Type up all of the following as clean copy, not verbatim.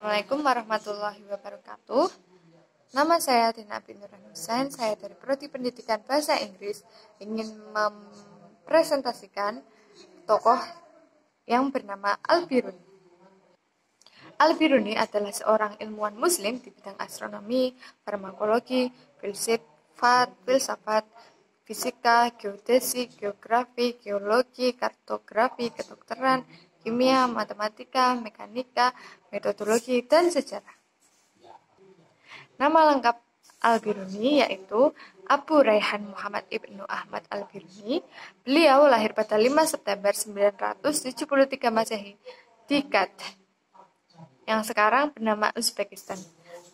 Assalamualaikum warahmatullahi wabarakatuh. Nama saya Dina Binur Husain. Saya dari Prodi Pendidikan Bahasa Inggris ingin mempresentasikan tokoh yang bernama Al-Biruni. Al-Biruni adalah seorang ilmuwan muslim di bidang astronomi, farmakologi, filsafat, fisika, geodesi, geografi, geologi, kartografi, kedokteran, kimia, matematika, mekanika, metodologi, dan sejarah. Nama lengkap Al-Biruni yaitu Abu Rayhan Muhammad Ibnu Ahmad Al-Biruni. Beliau lahir pada 5 September 973 Masehi di Kut, yang sekarang bernama Uzbekistan.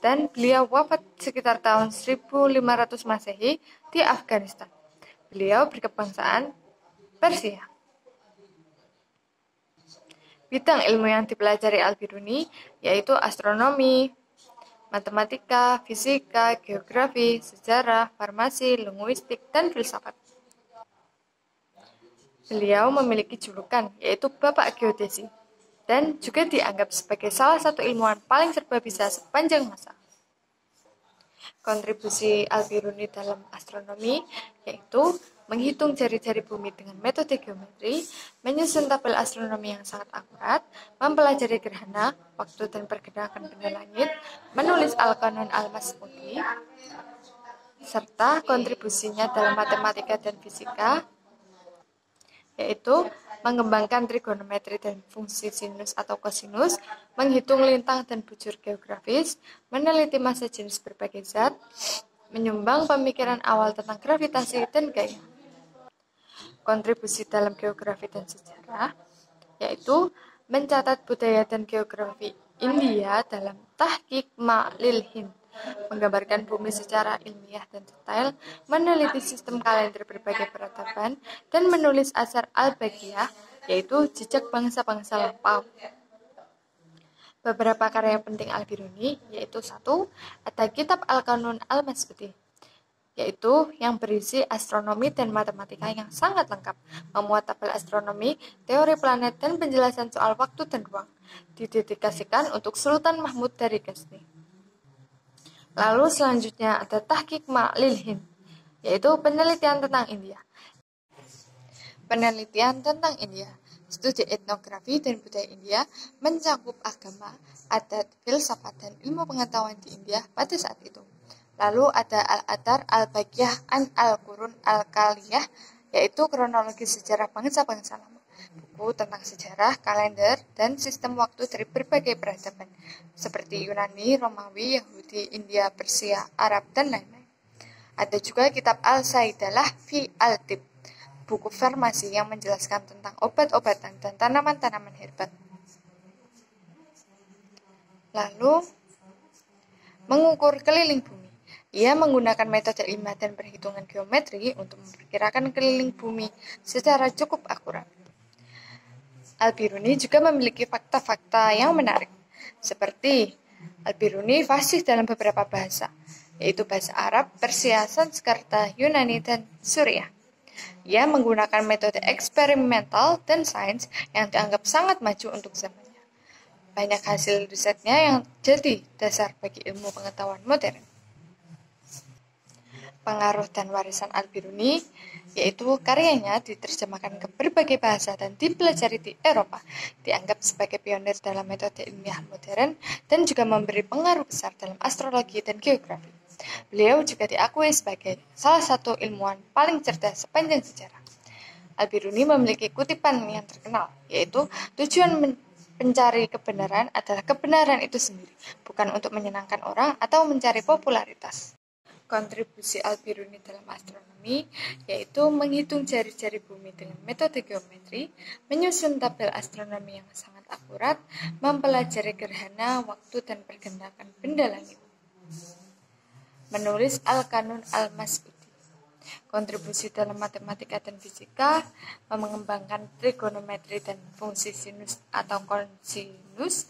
Dan beliau wafat sekitar tahun 1500 Masehi di Afghanistan. Beliau berkebangsaan Persia. Bidang ilmu yang dipelajari Al-Biruni yaitu astronomi, matematika, fisika, geografi, sejarah, farmasi, linguistik, dan filsafat. Beliau memiliki julukan yaitu Bapak Geodesi dan juga dianggap sebagai salah satu ilmuwan paling serba bisa sepanjang masa. Kontribusi Al-Biruni dalam astronomi yaitu menghitung jari-jari bumi dengan metode geometri, menyusun tabel astronomi yang sangat akurat, mempelajari gerhana, waktu dan pergerakan benda langit, menulis Al-Qanun Al-Mas'udi, serta kontribusinya dalam matematika dan fisika, yaitu mengembangkan trigonometri dan fungsi sinus atau kosinus, menghitung lintang dan bujur geografis, meneliti massa jenis berbagai zat, menyumbang pemikiran awal tentang gravitasi dan gaya. Kontribusi dalam geografi dan sejarah yaitu mencatat budaya dan geografi India dalam Tahqiq Ma'lil Hind, menggambarkan bumi secara ilmiah dan detail, meneliti sistem kalender berbagai peradaban, dan menulis Asar Al-Baqiyah, yaitu jejak bangsa-bangsa lampau. Beberapa karya penting Al-Biruni yaitu 1. Ada Kitab Al-Qanun Al-Mas'udi, yaitu yang berisi astronomi dan matematika yang sangat lengkap, memuat tabel astronomi, teori planet, dan penjelasan soal waktu dan ruang, didedikasikan untuk Sultan Mahmud dari Ghazni. Lalu selanjutnya ada Tahqiq Ma'lil Hind, yaitu penelitian tentang India. Penelitian tentang India, studi etnografi dan budaya India, mencakup agama, adat, filsafat, dan ilmu pengetahuan di India pada saat itu. Lalu ada Al-Athar Al-Baqiyah an Al-Qurun Al-Kaliyah, yaitu kronologi sejarah bangsa-bangsa lama, buku tentang sejarah, kalender, dan sistem waktu dari berbagai peradaban, seperti Yunani, Romawi, Yahudi, India, Persia, Arab, dan lain-lain. Ada juga kitab Al-Saidalah fi Al-Tib, buku farmasi yang menjelaskan tentang obat-obatan dan tanaman-tanaman herbat. Lalu, mengukur keliling bumi. Ia menggunakan metode ilmiah dan perhitungan geometri untuk memperkirakan keliling bumi secara cukup akurat. Al-Biruni juga memiliki fakta-fakta yang menarik, seperti Al-Biruni fasih dalam beberapa bahasa, yaitu bahasa Arab, Persia, Sanskerta, Yunani, dan Suriah. Ia menggunakan metode eksperimental dan sains yang dianggap sangat maju untuk zamannya. Banyak hasil risetnya yang jadi dasar bagi ilmu pengetahuan modern. Pengaruh dan warisan Al-Biruni, yaitu karyanya diterjemahkan ke berbagai bahasa dan dipelajari di Eropa, dianggap sebagai pionir dalam metode ilmiah modern dan juga memberi pengaruh besar dalam astrologi dan geografi. Beliau juga diakui sebagai salah satu ilmuwan paling cerdas sepanjang sejarah. Al-Biruni memiliki kutipan yang terkenal, yaitu tujuan mencari kebenaran adalah kebenaran itu sendiri, bukan untuk menyenangkan orang atau mencari popularitas. Kontribusi Al-Biruni dalam astronomi yaitu menghitung jari-jari bumi dengan metode geometri, menyusun tabel astronomi yang sangat akurat, mempelajari gerhana, waktu, dan pergerakan benda langit. Menulis Al-Qanun Al-Mas'udi. Kontribusi dalam matematika dan fisika, mengembangkan trigonometri dan fungsi sinus atau kosinus,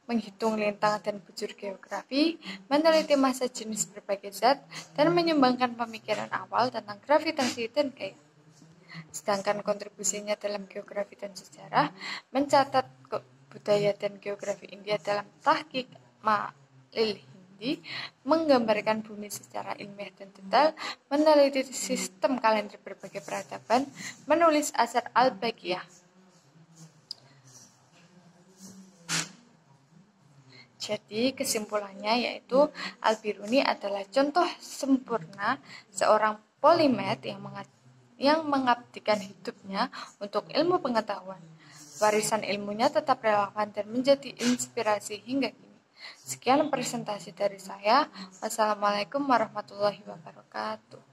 menghitung lintang dan bujur geografi, meneliti massa jenis berbagai zat, dan menyumbangkan pemikiran awal tentang gravitasi dan gaya. Sedangkan kontribusinya dalam geografi dan sejarah mencatat Budaya dan Geografi India dalam Tahqiq Ma'lil Hindi menggambarkan bumi secara ilmiah dan detail, meneliti sistem kalender berbagai peradaban, menulis Asar al-Baqiyah. Jadi kesimpulannya yaitu Al-Biruni adalah contoh sempurna seorang polimet yang mengabdikan hidupnya untuk ilmu pengetahuan. Warisan ilmunya tetap relevan dan menjadi inspirasi hingga kini. Sekian presentasi dari saya. Wassalamualaikum warahmatullahi wabarakatuh.